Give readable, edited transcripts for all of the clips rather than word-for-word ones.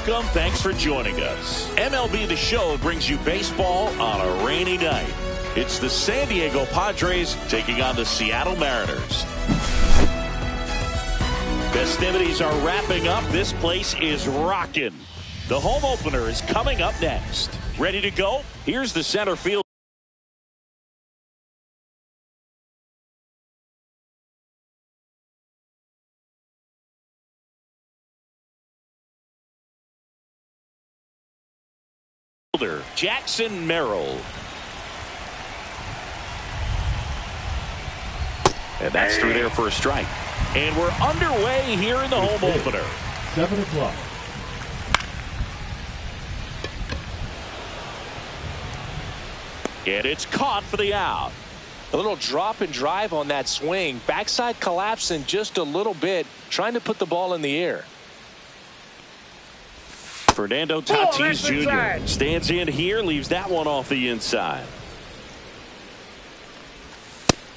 welcome. Thanks for joining us. MLB The Show brings you baseball on a rainy night. It's the San Diego Padres taking on the Seattle Mariners. Festivities are wrapping up. This place is rocking. The home opener is coming up next. Ready to go? Here's the center field. Jackson Merrill. And that's through there for a strike. And we're underway here in the home opener. 7 o'clock. And it's caught for the out. A little drop and drive on that swing. Backside collapsing just a little bit, trying to put the ball in the air. Fernando Tatis Jr. stands in here, leaves that one off the inside.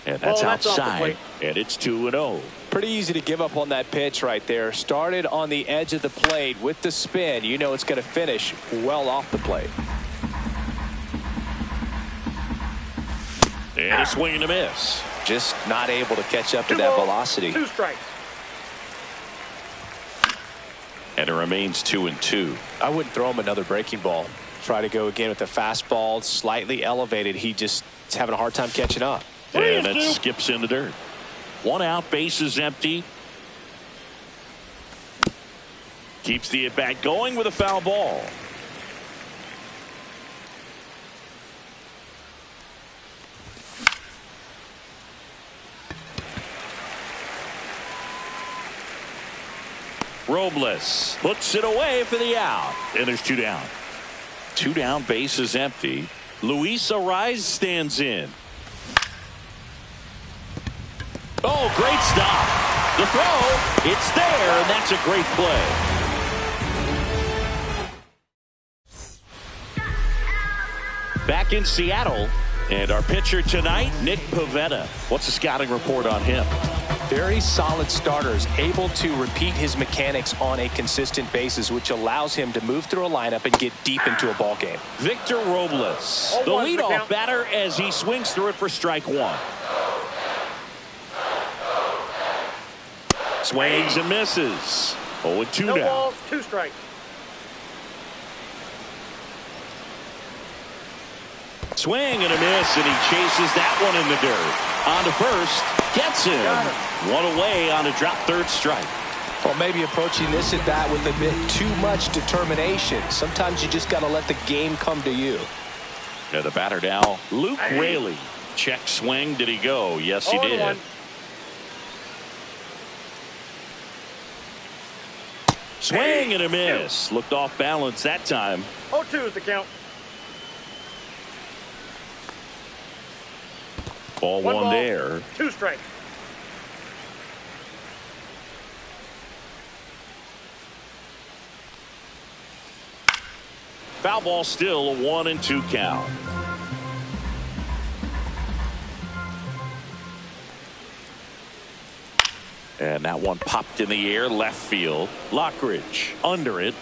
And that's outside, and it's 2-0. Pretty easy to give up on that pitch right there. Started on the edge of the plate with the spin. You know it's going to finish well off the plate. And a swing and a miss. Just not able to catch up to that velocity. 2 strikes. And it remains 2-2. I wouldn't throw him another breaking ball. Try to go again with the fastball, slightly elevated. He just is having a hard time catching up. And that skips in the dirt. 1 out, bases empty. Keeps the at-bat going with a foul ball. Robles puts it away for the out. And there's 2 down. 2 down, bases empty. Luis Arraez stands in. Oh, great stop. The throw, it's there, and that's a great play. Back in Seattle, and our pitcher tonight, Nick Pivetta. What's the scouting report on him? Very solid starters, able to repeat his mechanics on a consistent basis, which allows him to move through a lineup and get deep into a ball game. Victor Robles, the leadoff batter, as he swings through it for strike 1. Swings and misses. 0-2 No now. balls, 2 strikes. Swing and a miss, and he chases that one in the dirt. On to first, gets him. 1 away on a drop third strike. Well, maybe approaching this at bat with a bit too much determination. Sometimes you just got to let the game come to you. Yeah, the batter now, Luke Raley. Check swing. Did he go? Yes, he did. 1. Swing and a miss. Looked off balance that time. 0-2 is the count. Ball 1 there. 2 strikes. Foul ball, still a 1-2 count. And that one popped in the air, left field. Lockridge under it.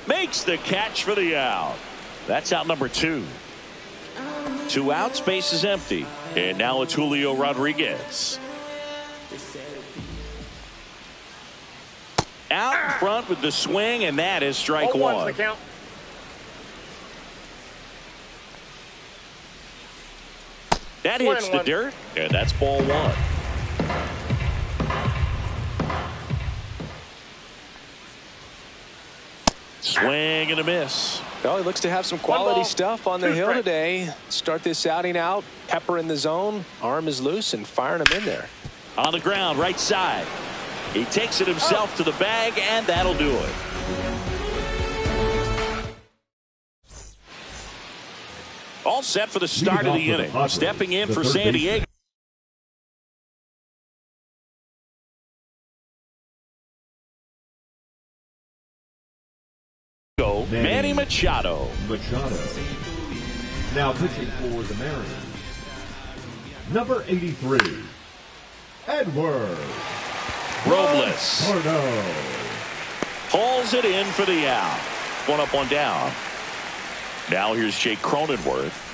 Makes the catch for the out. That's out number 2. 2 outs, base is empty. And now it's Julio Rodriguez. Out in front with the swing, and that is strike 1. The count. That hits the dirt, and that's ball 1. Swing and a miss. Well, he looks to have some quality stuff on the hill today. Start this outing out, pepper in the zone, arm is loose, and firing him in there. On the ground, right side. He takes it himself to the bag, and that'll do it. All set for the start of the inning. Stepping in for San Diego. Manny Machado. Now pitching for the Mariners, number 83, Edward Robles. Pulls it in for the out. One up, one down. Now here's Jake Cronenworth.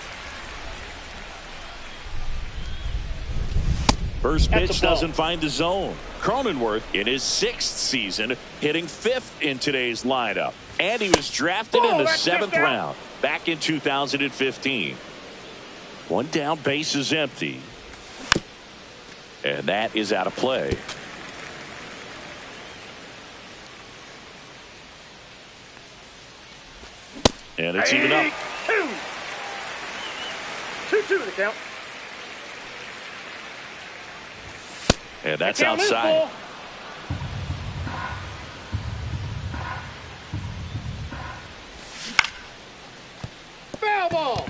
First pitch doesn't find the zone. Cronenworth in his 6th season hitting 5th in today's lineup. And he was drafted in the 7th round back in 2015. One down, base is empty. And that is out of play. And it's even up. 2-2 the count. And that's outside. Foul ball.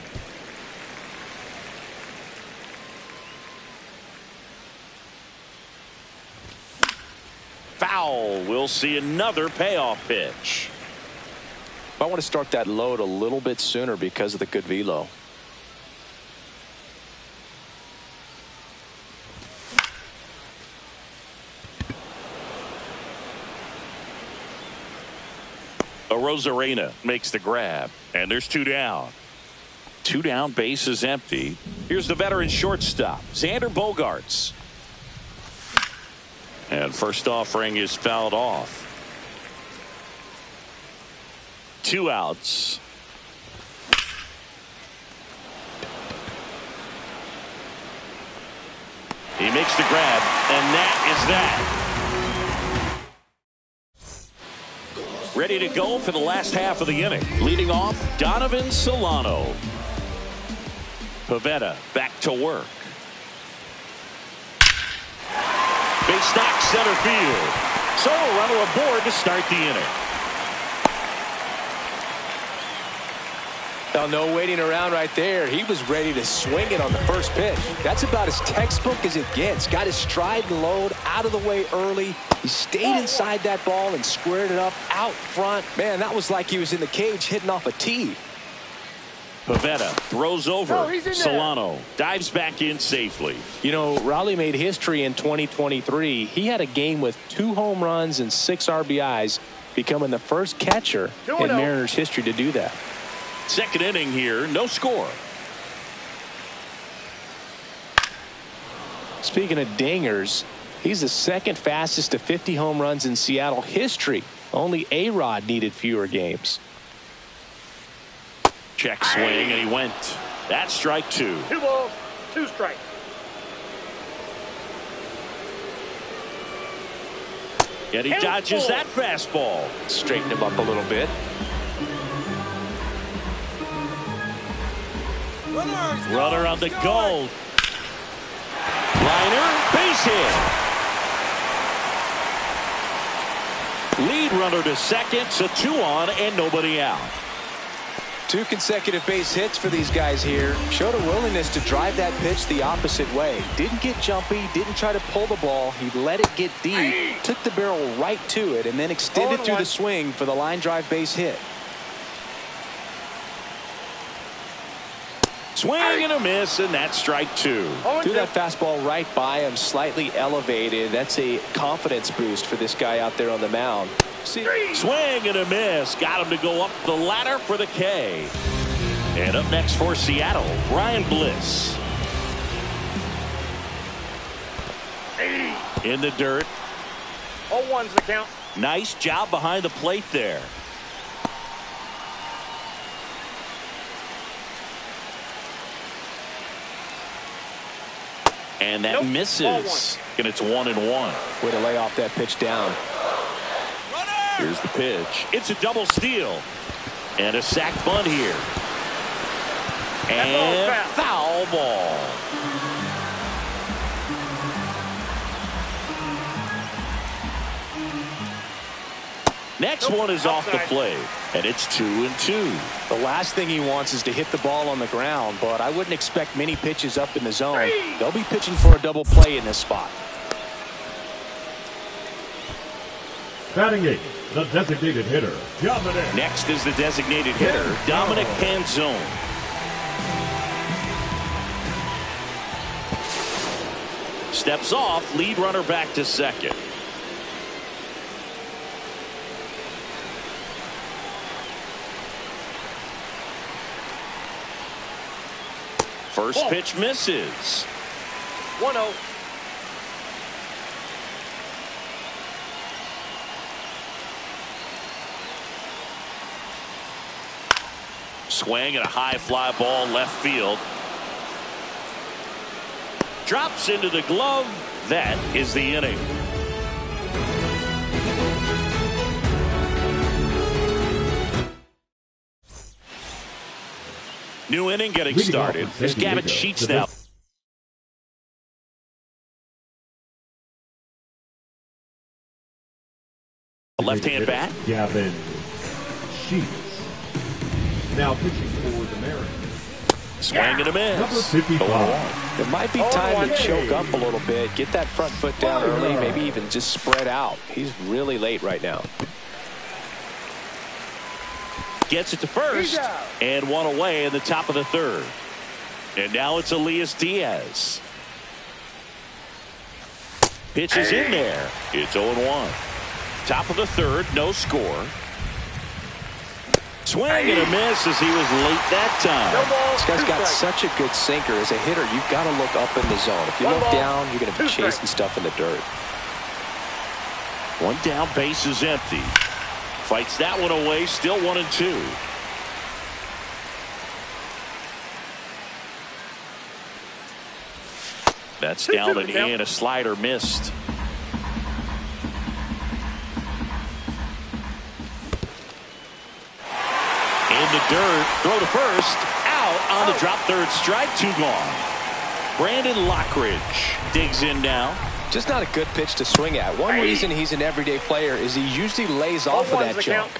Foul. We'll see another payoff pitch. I want to start that load a little bit sooner because of the good velo. Rosarena makes the grab, and there's 2 down. 2 down, base is empty. Here's the veteran shortstop, Xander Bogaerts. And first offering is fouled off. 2 outs. He makes the grab, and that is that. Ready to go for the last half of the inning. Leading off, Donovan Solano. Pivetta back to work. Base knock center field. So a runner aboard to start the inning. Now, no waiting around right there. He was ready to swing it on the first pitch. That's about as textbook as it gets. Got his stride and load out of the way early. He stayed inside that ball and squared it up out front. Man, that was like he was in the cage hitting off a tee. Pivetta throws over. Oh, Solano dives back in safely. You know, Raleigh made history in 2023. He had a game with 2 home runs and 6 RBIs, becoming the first catcher in Mariners history to do that. Second inning here, no score. Speaking of dingers, he's the second fastest to 50 home runs in Seattle history. Only A-Rod needed fewer games. Check swing, and he went. That's strike 2. 2 balls, 2 strikes. And he dodges that fastball. Straighten him up a little bit. Runner on the goal. Liner, base hit. Lead runner to second, so 2 on and nobody out. 2 consecutive base hits for these guys here. Showed a willingness to drive that pitch the opposite way. Didn't get jumpy, didn't try to pull the ball. He let it get deep, took the barrel right to it, and then extended through the swing for the line drive base hit. Swing and a miss, and that's strike 2. Threw that fastball right by him, slightly elevated. That's a confidence boost for this guy out there on the mound. Swing and a miss. Got him to go up the ladder for the K. And up next for Seattle, Brian Bliss. In the dirt. 0-1's the count. Nice job behind the plate there. And that misses. And it's 1-1. Way to lay off that pitch down. Here's the pitch. It's a double steal. And a sac bunt here. And foul ball. Next one is off the plate, and it's 2-2. The last thing he wants is to hit the ball on the ground, but I wouldn't expect many pitches up in the zone. They'll be pitching for a double play in this spot. Batting 8, the designated hitter, Dominic. Next is the designated hitter, Dominic Canzone. Steps off, lead runner back to second. First pitch misses. 1-0. Swing and a high fly ball left field. Drops into the glove. That is the inning. New inning getting started. There's Gavin Sheets now. Left-hand bat. Gavin Sheets. Now pitching for the Mariners. Swing and a miss. Number 55. It might be time to choke up a little bit, get that front foot down early, maybe even just spread out. He's really late right now. Gets it to first and one away in the top of the third. And now it's Elias Diaz. Pitch is in there. It's 0-1. Top of the third, no score. Swing and a miss as he was late that time. This guy's got such a good sinker. As a hitter, you've got to look up in the zone. If you look down, you're going to be chasing stuff in the dirt. One down, base is empty. Fights that one away, still 1-2. That's down and in. A slider missed. In the dirt, throw to first, out on the drop, third strike, 2 gone. Brandon Lockridge digs in now. Just not a good pitch to swing at. One reason he's an everyday player is he usually lays off of that jump.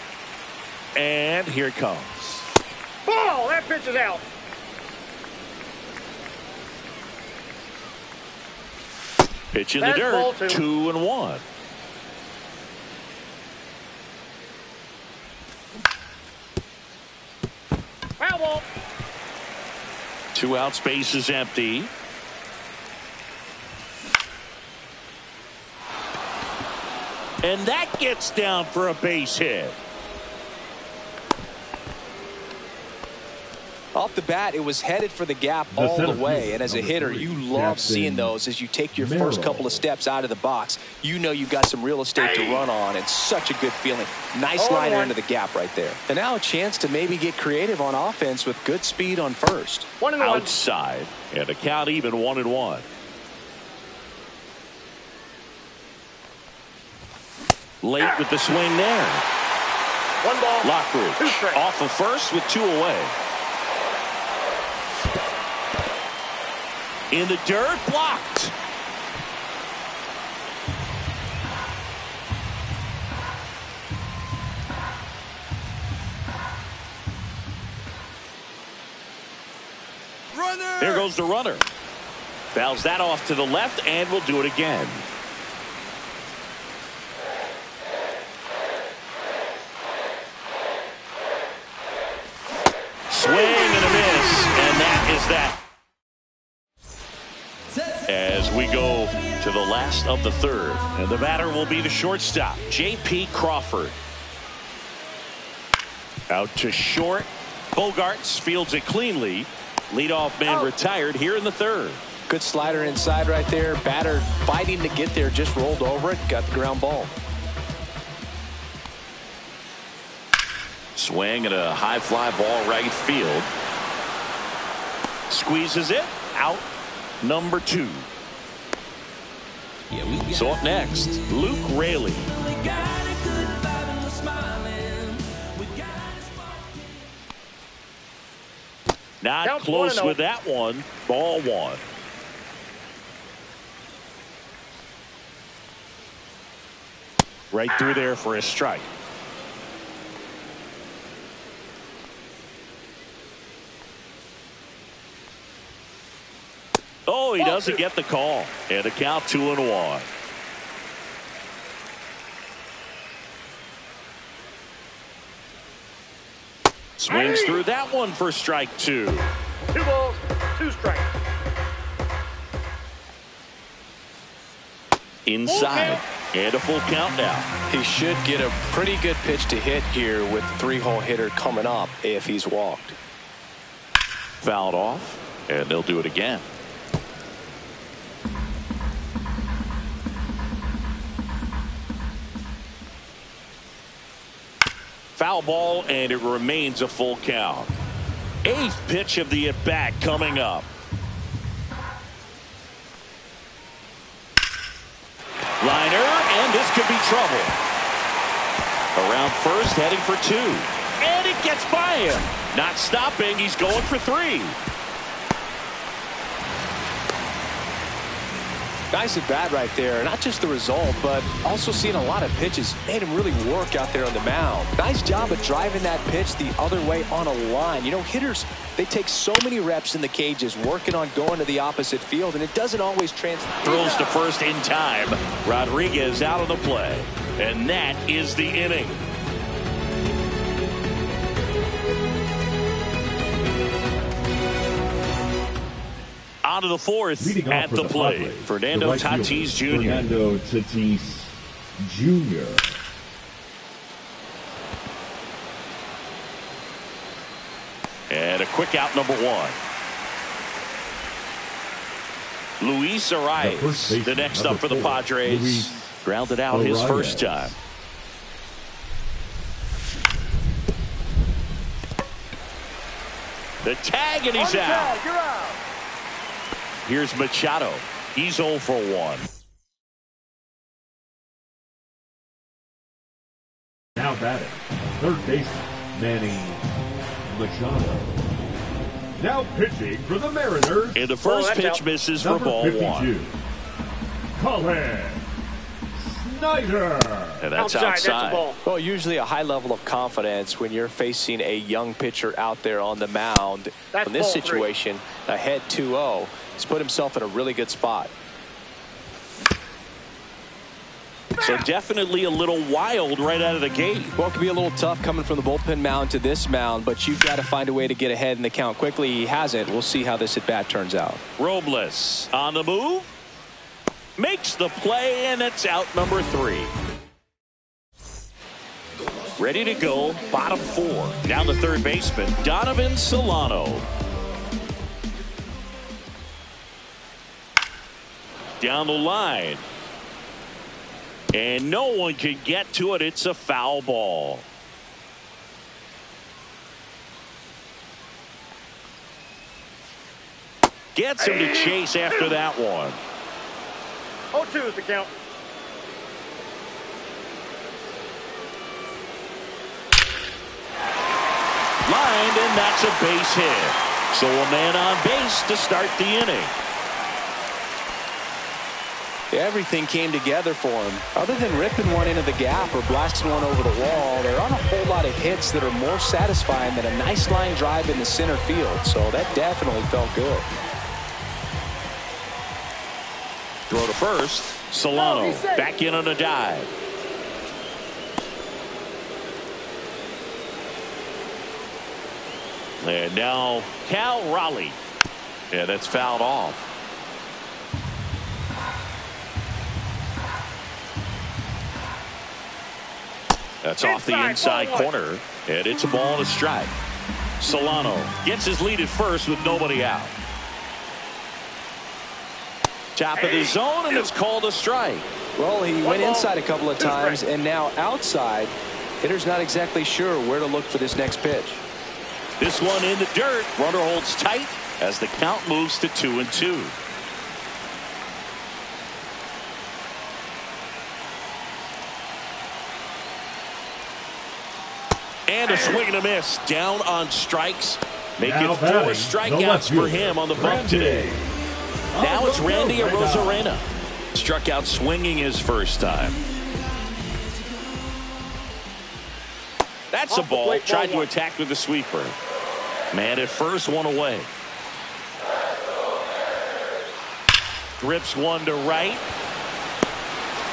And here it comes. Ball, that pitch is out. Pitch in the dirt, 2-1. Foul ball. 2 outs, base is empty. And that gets down for a base hit. Off the bat, it was headed for the gap all the way. And as a hitter, you love seeing those as you take your first couple of steps out of the box. You know you've got some real estate to run on. It's such a good feeling. Nice liner into the gap right there. And now a chance to maybe get creative on offense with good speed on first. Outside, and a count even 1-1. Late with the swing there. 1 ball. Lockridge off of first with 2 away. In the dirt, blocked. Runner. There goes the runner. Fouls that off to the left, and we'll do it again. Swing and a miss, and that is that. As we go to the last of the third, and the batter will be the shortstop, J.P. Crawford. Out to short. Bogarts fields it cleanly. Leadoff man retired here in the third. Good slider inside right there. Batter fighting to get there, just rolled over it, got the ground ball. Swing and a high fly ball right field. Squeezes it out. Number 2. So up next, Luke Raley. Not close with that one. Ball 1. Right through there for a strike. Oh, he doesn't get the call. And a count 2-1. Swings through that one for strike 2. 2 balls, 2 strikes. Inside. And a full count now. He should get a pretty good pitch to hit here with the 3-hole hitter coming up if he's walked. Fouled off. And they'll do it again. Foul ball, and it remains a full count. 8th pitch of the at-bat coming up. Liner, and this could be trouble. Around first, heading for 2. And it gets by him. Not stopping, he's going for 3. Nice at bat right there. Not just the result, but also seeing a lot of pitches made him really work out there on the mound. Nice job of driving that pitch the other way on a line. You know, hitters, they take so many reps in the cages working on going to the opposite field, and it doesn't always translate. Throws to first in time. Rodriguez out of the play. And that is the inning. On to the 4th at the plate. Fernando Tatis Jr. Fernando Tatis Jr. And a quick out, number 1. Luis Arias, the next up for the Padres. Grounded out his first time. The tag, and he's out. You're out. Here's Machado. He's 0 for 1. Now batting, third baseman, Manny Machado. Now pitching for the Mariners. And the first pitch misses for ball 1. Colin Snyder. And that's outside. That's a ball. Well, usually a high level of confidence when you're facing a young pitcher out there on the mound. That's in this ball 3. situation, ahead 2-0. He's put himself in a really good spot. So definitely a little wild right out of the gate. Well, it can be a little tough coming from the bullpen mound to this mound, but you've got to find a way to get ahead in the count quickly. He hasn't. We'll see how this at bat turns out. Robles on the move. Makes the play, and it's out, number 3. Ready to go, bottom 4. Down the third baseman, Donovan Solano. Down the line. And no one can get to it. It's a foul ball. Gets him to chase after that one. 0-2 is the count. Lined, and that's a base hit. So a man on base to start the inning. Everything came together for him. Other than ripping one into the gap or blasting one over the wall, there aren't a whole lot of hits that are more satisfying than a nice line drive in the center field. So that definitely felt good. Throw to first. Solano back in on a dive. And now Cal Raleigh. Yeah, that's fouled off. That's off the inside corner, and it's a ball and a strike. Solano gets his lead at first with nobody out. Top of the zone, and it's called a strike. Well, he went inside a couple of times, and now outside. Hitter's not exactly sure where to look for this next pitch. This one in the dirt. Runner holds tight as the count moves to 2-2. And a swing and a miss. Down on strikes. Making 4 strikeouts for him on the bump today. Now it's Randy Arozarena. Struck out swinging his first time. That's a ball. Tried to attack with the sweeper. Man at first, one away. Grips one to right.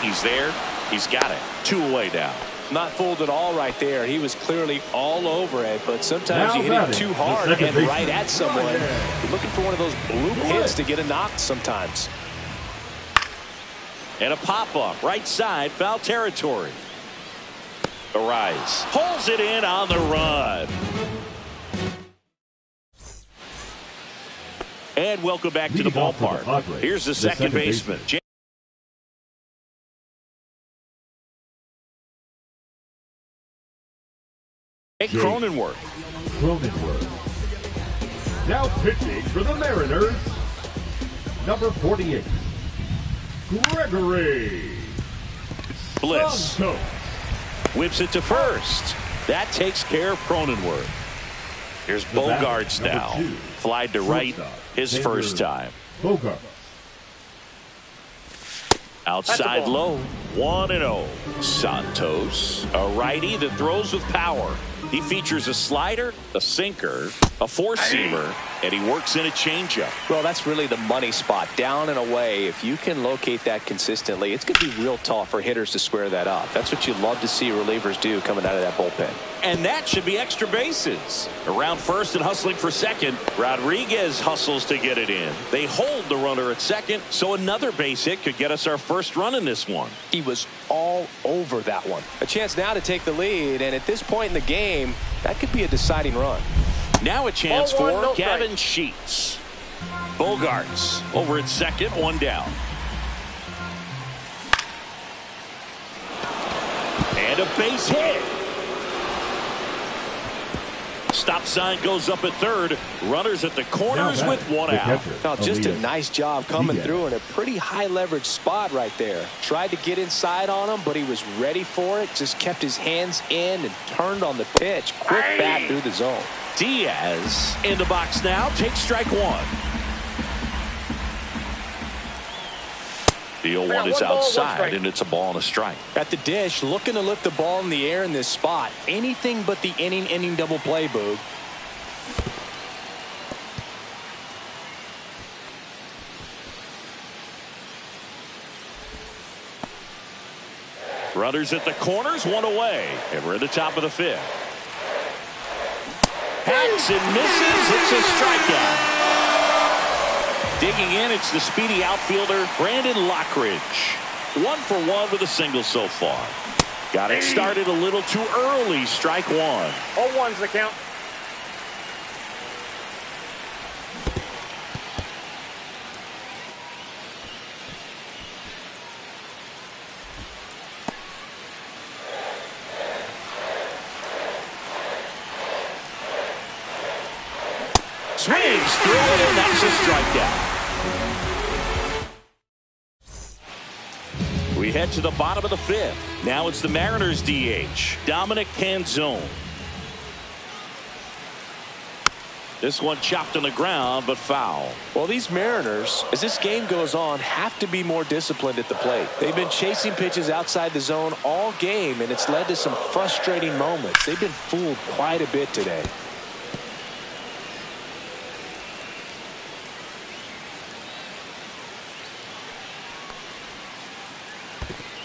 He's there. He's got it. 2 away now. Not fooled at all right there. He was clearly all over it, but sometimes you hit it too hard and right at someone. You're looking for one of those bloop hits to get a knock sometimes. And a pop-up right side, foul territory. Arise pulls it in on the run. And welcome back to the Leading off for the ballpark. Padres, Here's the second baseman. Jake Cronenworth. Now pitching for the Mariners, number 48, Gregory Bliss Santos. whips it to first. That takes care of Cronenworth. Here's The batter, Bogarts number now. 2, Flied to right shortstop, his Xander first time. Bogaerts. Outside low, 1-0. Santos, a righty that throws with power. He features a slider, a sinker, a four-seamer, and he works in a changeup. Well, that's really the money spot, down and away. If you can locate that consistently, it's going to be real tough for hitters to square that up. That's what you love to see relievers do coming out of that bullpen. And that should be extra bases. Around first and hustling for second, Rodriguez hustles to get it in. They hold the runner at second, so another base hit could get us our first run in this one. He was all over that one. A chance now to take the lead, and at this point in the game, that could be a deciding run. Now a chance Ball one, for no Gavin strike. Sheets. Bogarts over at second, one down. And a base hit. Stop sign goes up at third. Runners at the corners Now with one the out. catcher, Now, just a Elias nice job coming Diaz. through in a pretty high leverage spot right there. Tried to get inside on him, but he was ready for it. Just kept his hands in and turned on the pitch. Quick bat through the zone. Diaz in the box now. Takes strike one. The 0-1 is one ball, one outside, strike. and it's a ball and a strike. At the dish, looking to lift the ball in the air in this spot. Anything but the inning double play, Boog. Runners at the corners, one away. And we're in the top of the fifth. Hacks and misses. It's a strikeout. Digging in, it's the speedy outfielder, Brandon Lockridge. 1 for 1 with a single so far. Got it started a little too early. Strike one. 0-1's the count. Swings through it, and that's a strikeout. We head to the bottom of the fifth. Now it's the Mariners DH, Dominic Canzone. This one chopped on the ground, but foul. Well, these Mariners, as this game goes on, have to be more disciplined at the plate. They've been chasing pitches outside the zone all game, and it's led to some frustrating moments. They've been fooled quite a bit today.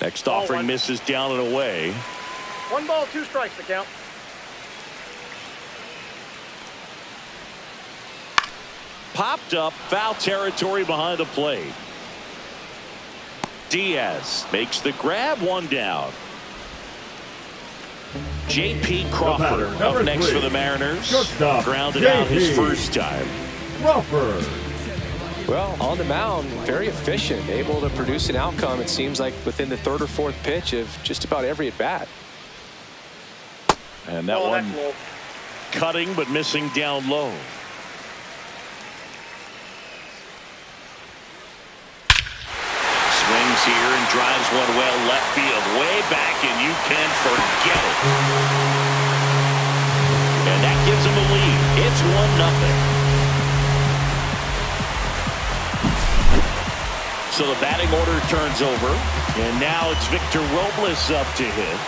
Next offering one. misses down and away. 1 ball, 2 strikes the count. Popped up, foul territory behind the plate. Diaz makes the grab, one down. J.P. Crawford batter, number up next 3, for the Mariners. shortstop, Grounded out his J.P. first time. Crawford. Well, on the mound, very efficient, able to produce an outcome, it seems like, within the third or fourth pitch of just about every at-bat. And that Oh, one that's low. cutting but missing down low. Swings here and drives one well left field, way back, and you can forget it. And that gives him a lead. It's 1-0. So the batting order turns over, and now it's Victor Robles up to hit.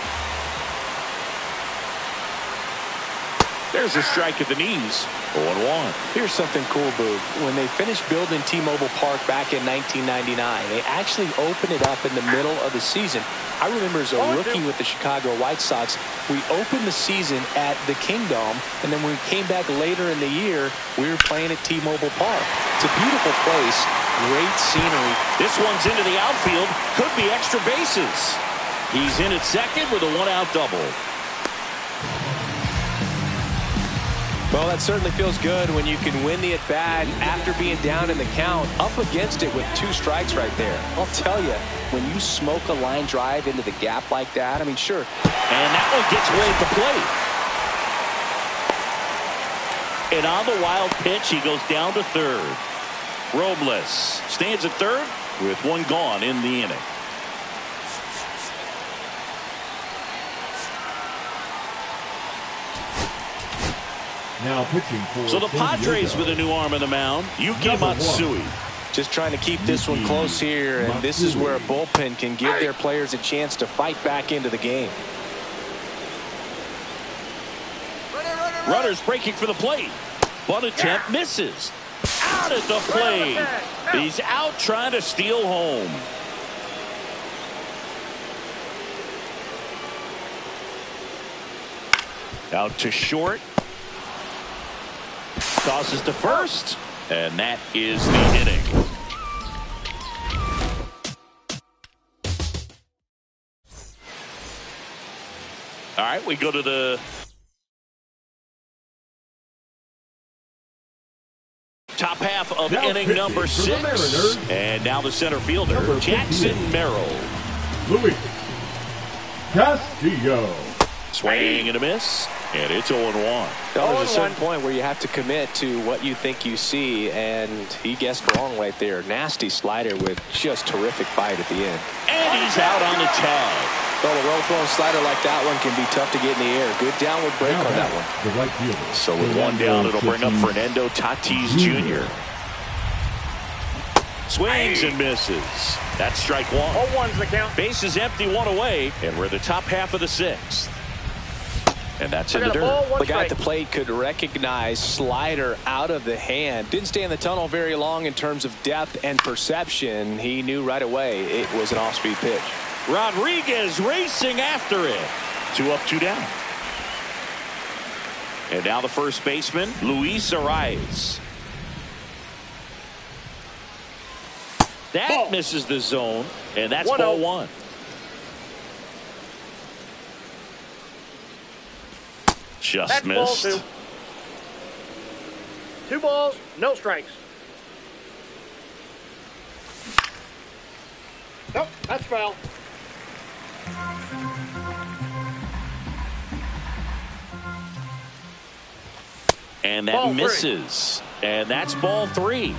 There's a strike at the knees. 0-1. Here's something cool, Boog. When they finished building T-Mobile Park back in 1999, they actually opened it up in the middle of the season. I remember as a rookie with the Chicago White Sox, we opened the season at the Kingdom, and then when we came back later in the year, we were playing at T-Mobile Park. It's a beautiful place, great scenery. This one's into the outfield. Could be extra bases. He's in at second with a one-out double. Well, that certainly feels good when you can win the at-bat after being down in the count, up against it with 2 strikes right there. I'll tell you, when you smoke a line drive into the gap like that, I mean, sure. And that one gets away at the plate. And on the wild pitch, he goes down to third. Robles stands at third with 1 gone in the inning. Now pitching for So the Padres with a new arm on the mound. Yuki Matsui. Just trying to keep this one close here, and this is where a bullpen can give their players a chance to fight back into the game. Runners breaking for the plate. Bunt attempt misses. Out at the plate. He's out trying to steal home. Out to short. Tosses to first. And that is the inning. All right, we go to the top half of now inning number 6. And now the center fielder, Jackson Merrill. Luis Castillo. Swing and a miss. And it's 0-1. Well, there's a certain point where you have to commit to what you think you see, and he guessed wrong right there. Nasty slider with just terrific bite at the end. And he's out on the tag. Well, a well-thrown slider like that one can be tough to get in the air. Good downward break on that one. The right fielder. So with 1 down, it'll bring up Fernando Tatis Jr. Swings and misses. That's strike 1. 0-1's the count. Bases empty, 1 away, and we're the top half of the 6th. And that's in the dirt. The guy at the plate could recognize slider out of the hand. Didn't stay in the tunnel very long in terms of depth and perception. He knew right away it was an off-speed pitch. Rodriguez racing after it. 2 up, 2 down. And now the first baseman, Luis Arias. That misses the zone, and that's ball 1. Just missed. Ball 2. 2 balls, no strikes. Nope, that's foul. And that misses. And that's ball 3.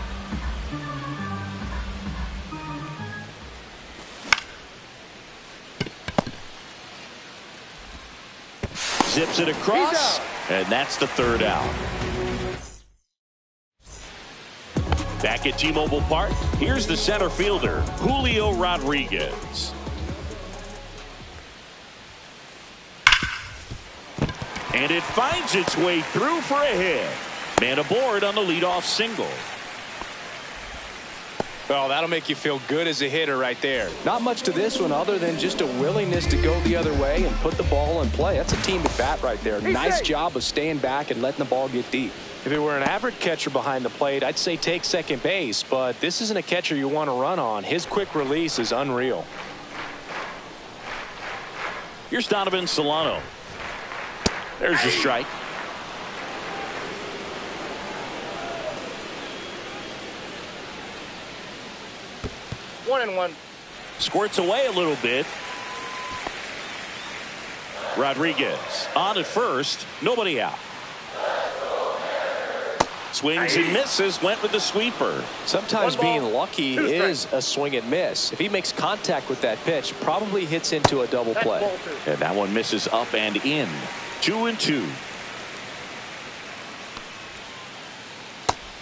Zips it across, and that's the 3rd out. Back at T-Mobile Park, here's the center fielder, Julio Rodriguez. And it finds its way through for a hit. Man aboard on the leadoff single. Well, that'll make you feel good as a hitter right there. Not much to this one other than just a willingness to go the other way and put the ball in play. That's a team at bat right there. Nice job of staying back and letting the ball get deep. If it were an average catcher behind the plate, I'd say take second base, but this isn't a catcher you want to run on. His quick release is unreal. Here's Donovan Solano. There's a strike. 1-1. Squirts away a little bit. Rodriguez on at first. Nobody out. Swings and misses. Went with the sweeper. Sometimes being lucky is a swing and miss. If he makes contact with that pitch, probably hits into a double play. And that one misses up and in. 2-2.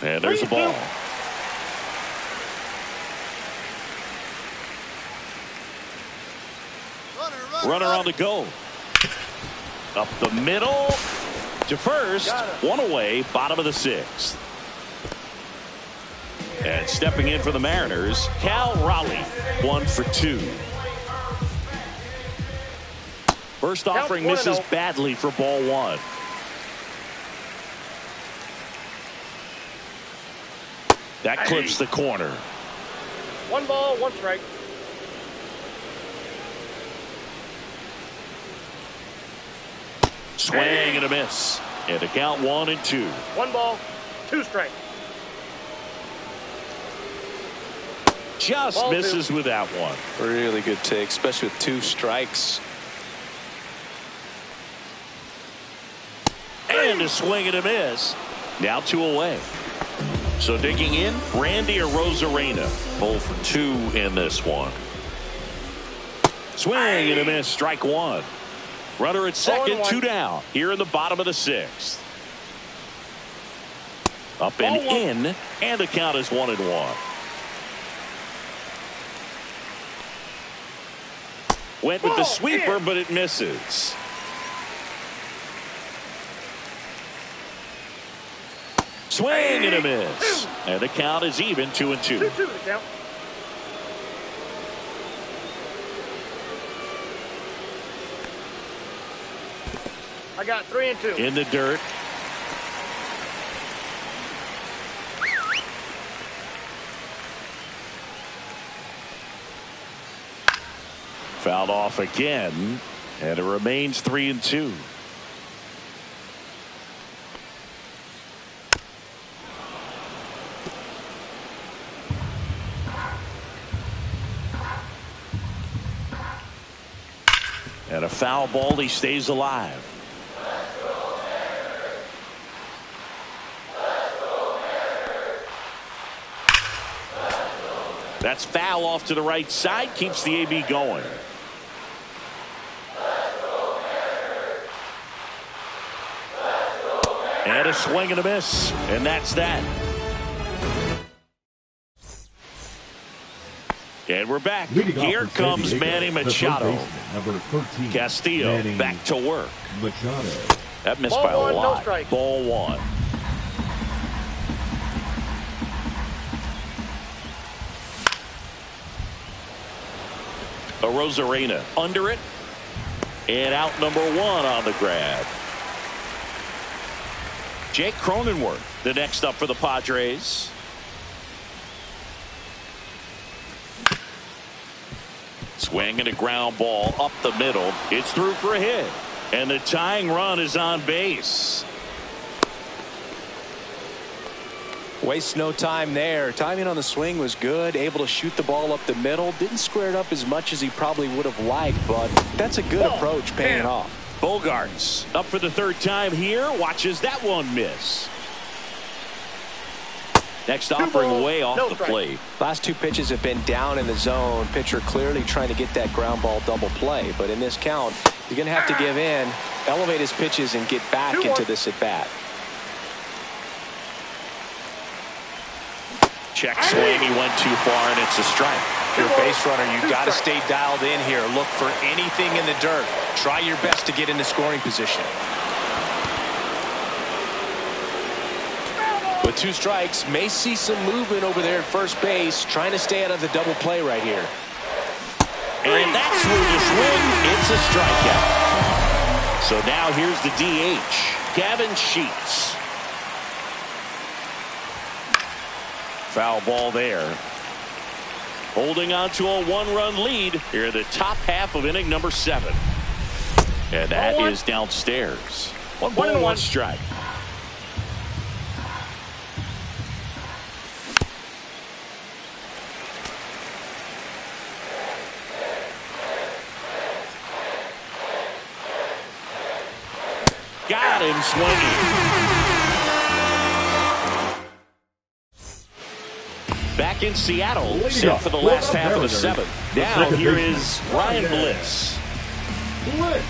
And there's a ball. Runner on the go. Up the middle to first. 1 away, bottom of the 6th. And stepping in for the Mariners, Cal Raleigh, 1 for 2. First offering misses badly for ball 1. That clips the corner. 1 ball, 1 strike. Swing and a miss. And a count 1-2. 1 ball, 2 strikes. Just Ball misses 2. with that one. Really good take, especially with 2 strikes. And a swing and a miss. Now 2 away. So digging in, Randy Arozarena. 0 for 2 in this one. Swing and a miss. Strike 1. Runner at second, 2 down. Here in the bottom of the 6th. Up and in, and the count is 1-1. Went with the sweeper, but it misses. Swing and a miss. And the count is even, 2-2. 2-2 the count. I got 3-2. In the dirt. Fouled off again, and it remains 3-2. And a foul ball, he stays alive. That's foul off to the right side, keeps the AB going. And a swing and a miss, and that's that. And we're back. Here comes Manny Machado. Number 13. Castillo Manny back to work. Machado. That missed Ball by a 1, no lot. strike. Ball 1. Arozarena under it. And out number 1 on the grab. Jake Cronenworth, the next up for the Padres. Swing and a ground ball up the middle. It's through for a hit. And the tying run is on base. Waste no time there. Timing on the swing was good. Able to shoot the ball up the middle. Didn't square it up as much as he probably would have liked, but that's a good approach, paying off. Bogarts up for the 3rd time here. Watches that one miss. Next offering way off the plate. Last 2 pitches have been down in the zone. Pitcher clearly trying to get that ground ball double play. But in this count, you're going to have to give in, elevate his pitches, and get back into this at bat. Check swing. He went too far, and it's a strike. If you're a base runner, you've got to stay dialed in here. Look for anything in the dirt. Try your best to get into scoring position. With 2 strikes, may see some movement over there at first base, trying to stay out of the double play right here. And that's where the swing. It's a strikeout. So now here's the DH, Gavin Sheets. Foul ball there. Holding on to a 1-run lead here in the top half of inning number 7. And that is downstairs. 1 ball, 1 strike. Got him swinging. Back in Seattle, set for the last half of the 7th. Now here is Ryan Bliss. Bliss.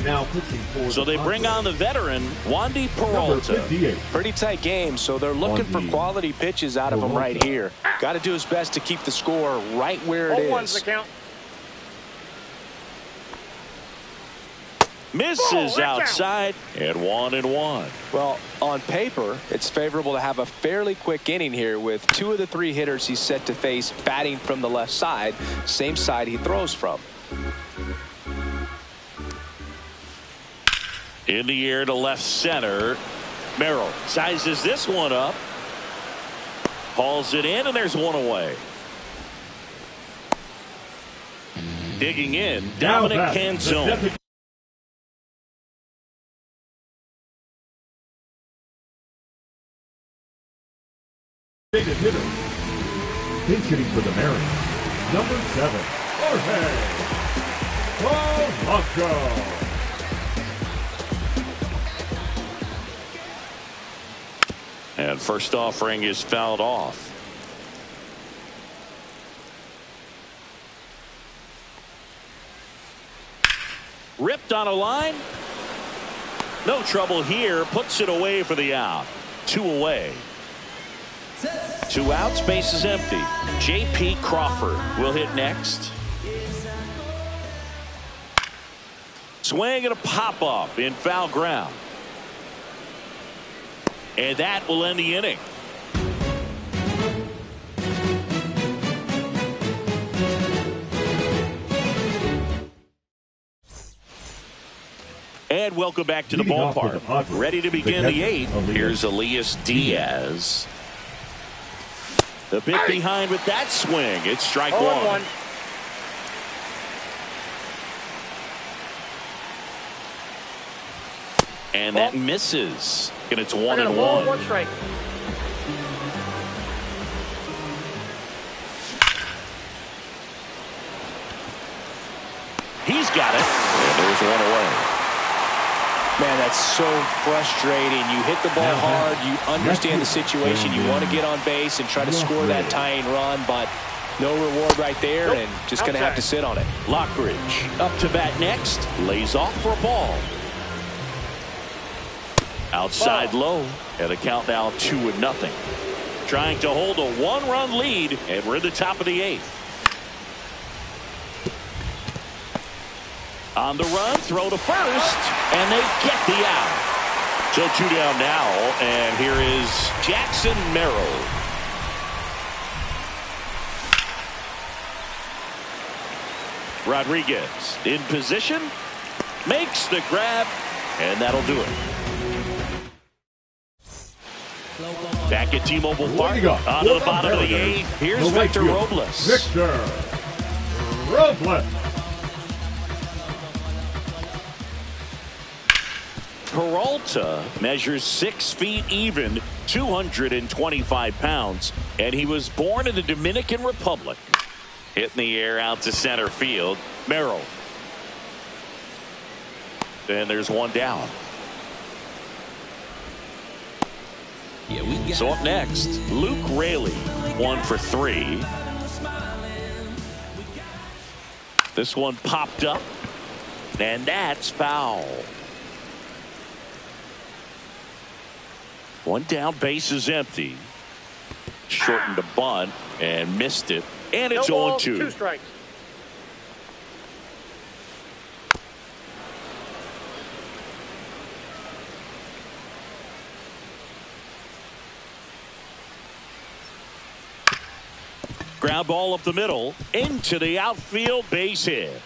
Now pitching for So they bring on the veteran, Wandy Peralta. Pretty tight game, so they're looking for quality pitches out of him right here. Got to do his best to keep the score right where it is. The count. Misses outside, and 1-1. Well, on paper, it's favorable to have a fairly quick inning here with 2 of the 3 hitters he's set to face batting from the left side, same side he throws from. In the air to left center. Merrill sizes this one up. Hauls it in, and there's one away. Digging in, Dominic Canzone. Hitter. Pinch hitting for the Mariners, number 7, Jorge Polanco. And first offering is fouled off. Ripped on a line. No trouble here. Puts it away for the out. 2 away. 2 outs. Base is empty. J.P. Crawford will hit next. Swing and a pop up in foul ground. And that will end the inning. And welcome back to the ballpark. Ready to begin the 8th. Here's Elias Diaz. The bit behind with that swing. It's strike 1. And that misses. And it's 1-1. 1 strike. He's got it. And there's 1 away. Man, that's so frustrating. You hit the ball hard. You understand the situation. You want to get on base and try to score that tying run, but no reward right there, and just going to have to sit on it. Lockridge up to bat next. Lays off for a ball. Outside low, and the count now 2-0. Trying to hold a 1-run lead, and we're in the top of the 8th. On the run, throw to first, and they get the out. So 2 down now, and here is Jackson Merrill. Rodriguez in position, makes the grab, and that'll do it. Back at T-Mobile Park, on to the bottom of the 8th. Here's Victor Robles. Victor Robles. Peralta measures 6 feet even, 225 pounds, and he was born in the Dominican Republic. Hitting the air out to center field. Merrill. And there's 1 down. So up next, Luke Raley, 1 for 3. This one popped up, and that's foul. 1 down, base is empty. Shortened the bunt and missed it, and it's 0-2. 2 strikes. Ground ball up the middle into the outfield, base hit.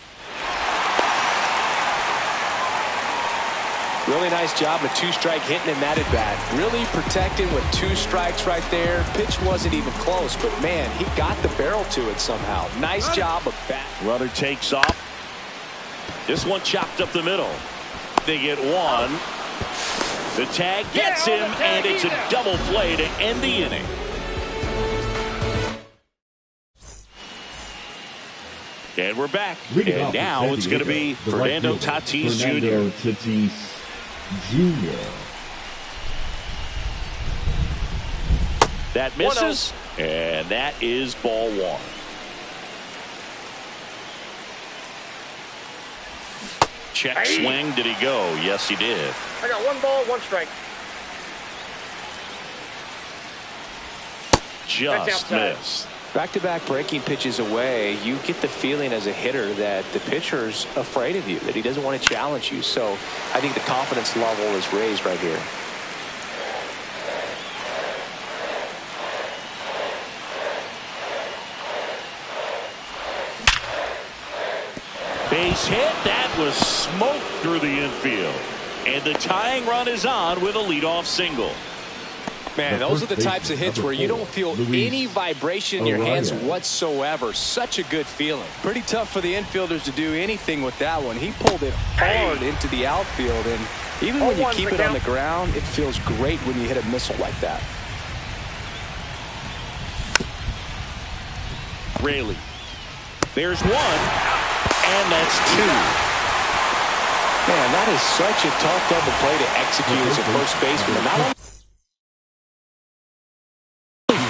Really nice job of 2-strike hitting in that at bat. Really protected with 2 strikes right there. Pitch wasn't even close, but man, he got the barrel to it somehow. Nice job of bat. Runner takes off. This one chopped up the middle. They get 1. The tag gets him, and it's a double play to end the inning. And we're back. And now it's going to be Fernando Tatis Jr. That misses, and that is ball 1. Check swing. Did he go? Yes, he did. I got 1 ball, 1 strike. Just missed. Back-to-back breaking pitches away, you get the feeling as a hitter that the pitcher's afraid of you, that he doesn't want to challenge you. So I think the confidence level is raised right here. Base hit. That was smoked through the infield. And the tying run is on with a leadoff single. Man, those are the types of hits where you don't feel any vibration in your hands whatsoever. Such a good feeling. Pretty tough for the infielders to do anything with that one. He pulled it hard into the outfield, and even when you keep it on the ground, it feels great when you hit a missile like that. Raley. There's one, and that's two. Man, that is such a tough double play to execute as a first baseman. Not only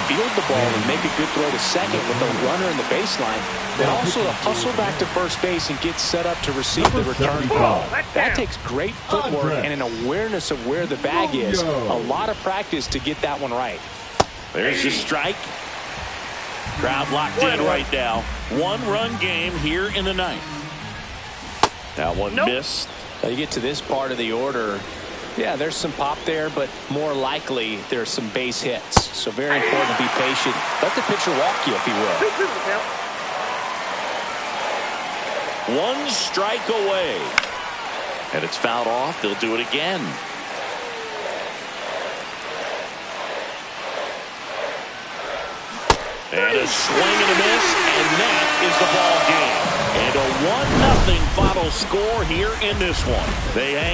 field the ball and make a good throw to second with a runner in the baseline, but also to hustle back to first base and get set up to receive the return ball. That takes great footwork and an awareness of where the bag is. A lot of practice to get that one right. There's the strike. Crowd locked in right now. One-run game here in the ninth. That one missed. Now you get to this part of the order. Yeah, there's some pop there, but more likely there's some base hits. So very important to be patient. Let the pitcher walk you if he will. 1 strike away. And it's fouled off. They'll do it again. And a swing and a miss, and that is the ball game. And a 1-0 final score here in this one. They hang